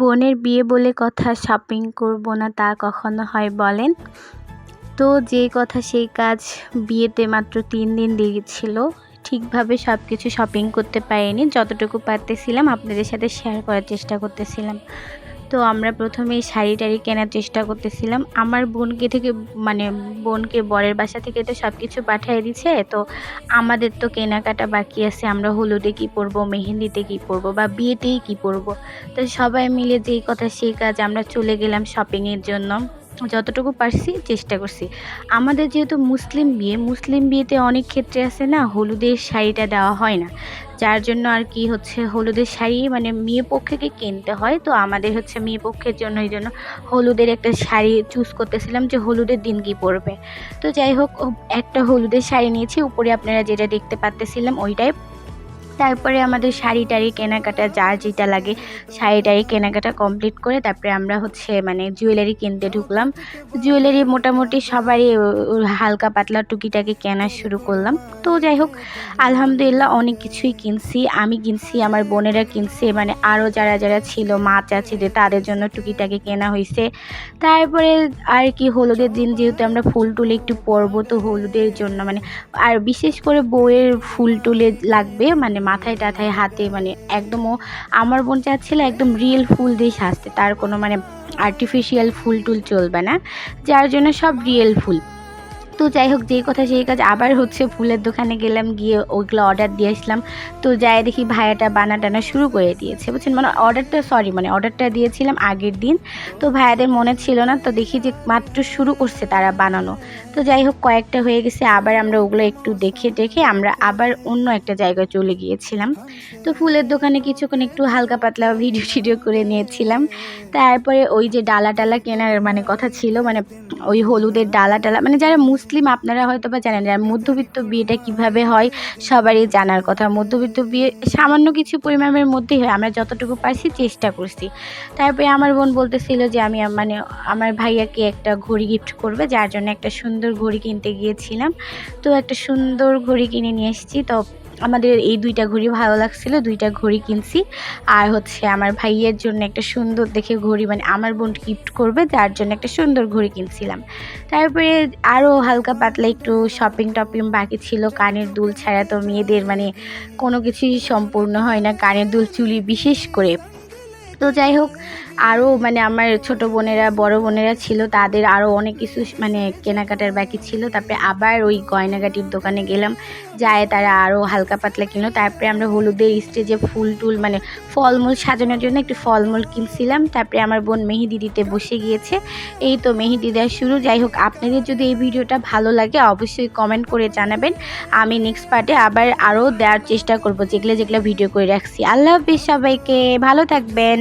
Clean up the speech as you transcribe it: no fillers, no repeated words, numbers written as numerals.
বোনের বিয়ে বলে কথা, শপিং করব না তা কখনো হয় বলেন? তো যেই কথা সেই কাজ। বিয়েতে মাত্র 3 দিন দেরি ছিল। ঠিকভাবে সব কিছু শপিং করতে পারিনি। যতটুকু পারতেছিলাম আপনাদের সাথে শেয়ার করার চেষ্টা করতেছিলাম। তো আমরা প্রথমেই শাড়ি-টাড়ি কেনার চেষ্টা করতেছিলাম। আমার বোনকে বরের বাসা থেকে তো সব কিছু পাঠিয়ে দিছে। তো আমাদের তো কেনাকাটা বাকি আছে। আমরা হলুদে কী পরবো, মেহেন্দিতে কী পরবো বা বিয়েতেই কী পরবো। তো সবাই মিলে যেই কথা সেই কাজ, আমরা চলে গেলাম শপিংয়ের জন্য। যতটুকু পারছি চেষ্টা করছি। আমাদের যেহেতু মুসলিম বিয়েতে অনেক ক্ষেত্রে আছে না, হলুদের শাড়িটা দেওয়া হয় না। যার জন্য আর কি হচ্ছে হলুদের শাড়ি মেয়ে পক্ষকে কিনতে হয়। তো আমাদের হচ্ছে মেয়ে পক্ষের জন্য এই জন্য হলুদের একটা শাড়ি চুজ করতেছিলাম যে হলুদের দিন কি পরবে। তো যাই হোক, একটা হলুদের শাড়ি নিয়েছি। উপরে আপনারা যেটা দেখতে পাচ্তেছিলাম ওইটাই। তারপরে আমাদের শাড়ি-টাড়ি কেনাকাটা যার যেটা লাগে শাড়ি-টাড়ি কেনাকাটা কমপ্লিট করে তারপরে আমরা হচ্ছে জুয়েলারি কিনতে ঢুকলাম। জুয়েলারি মোটামুটি সবারই হালকা পাতলা টুকিটাকি কেনা শুরু করলাম। তো যাই হোক, আলহামদুলিল্লাহ অনেক কিছুই কিনছি। আমি কিনছি, আমার বোনেরা কিনছে, আরও যারা ছিল মা চাচিদের তাদের জন্য টুকিটাকি কেনা হয়েছে। তারপরে আর কি হলুদের দিন যেহেতু আমরা ফুল টুলে একটু পরবো, তো হলুদের জন্য আর বিশেষ করে বউয়ের ফুল টুলে লাগবে মাথায় টাথায় হাতে একদম আমার বোন চাচ্ছিল একদম রিয়েল ফুল দিয়ে সাজতে, তার কোনো আর্টিফিশিয়াল ফুল টুল চলবে না, যার জন্য সব রিয়েল ফুল। তো যাই হোক, যেই কথা সেই কাজ, আবার হচ্ছে ফুলের দোকানে গেলাম, গিয়ে ওইগুলো অর্ডার দিয়ে আসলাম। তো যাই দেখি ভাইয়াটা টানা শুরু করে দিয়েছে, বুঝছেন। অর্ডারটা দিয়েছিলাম আগের দিন। তো ভাইয়াদের মনে ছিল না, তো দেখি যে মাত্র শুরু করছে তারা বানানো। তো যাই হোক, কয়েকটা হয়ে গেছে। আবার আমরা ওগুলো একটু দেখে আমরা আবার অন্য একটা জায়গায় চলে গিয়েছিলাম। তো ফুলের দোকানে কিছুক্ষণ একটু হালকা পাতলা ভিডিও করে নিয়েছিলাম। তারপরে ওই যে ডালা টালা কেনার কথা ছিল, ওই হলুদের ডালা টালা, যারা মুসলিম আপনারা হয়তো বা জানেন, যারা মধ্যবিত্ত বিয়েটা কিভাবে হয় সবারই জানার কথা। মধ্যবিত্ত বিয়ে সামান্য কিছু পরিমাণের মধ্যেই হয়, আমরা যতটুকু পারছি চেষ্টা করছি। তারপরে আমার বোন বলতেছিল যে আমি আমার ভাইয়াকে একটা ঘড়ি গিফট করবে, যার জন্য একটা সুন্দর ঘড়ি কিনতে গিয়েছিলাম। তো একটা সুন্দর ঘড়ি কিনে নিয়ে এসেছি। তো আমাদের এই 2টা ঘড়ি ভালো লাগছিল, 2টা ঘড়ি কিনছি। আর হচ্ছে আমার ভাইয়ের জন্য একটা সুন্দর দেখে ঘড়ি, আমার বোন গিফট করবে, যার জন্য একটা সুন্দর ঘড়ি কিনছিলাম। তারপরে আরও হালকা পাতলা একটু শপিং টপিং বাকি ছিল। কানের দুল ছাড়া তো মেয়েদের কোনো কিছুই সম্পূর্ণ হয় না, কানের দুল, চুলি বিশেষ করে। তো যাই হোক, আরও আমার ছোট বোনেরা বড় বোনেরা ছিল, তাদের আরও অনেক কিছু কেনাকাটার বাকি ছিল। তারপরে আবার ওই গয়নাগাটির দোকানে গেলাম, যায় তারা আরও হালকা পাতলা কিনলো। তারপরে আমরা হলুদের স্টেজে ফুল টুল ফলমূল সাজানোর জন্য একটু ফলমূল কিনছিলাম। তারপরে আমার বোন মেহেদি দিতে বসে গিয়েছে। এই তো মেহেদি দেওয়া শুরু। যাই হোক, আপনাদের যদি এই ভিডিওটা ভালো লাগে অবশ্যই কমেন্ট করে জানাবেন। আমি নেক্সট পার্টে আবার আরও দেওয়ার চেষ্টা করব, যেগুলো ভিডিও করে রাখছি। আল্লাহ হাফিজ, সবাইকে ভালো থাকবেন।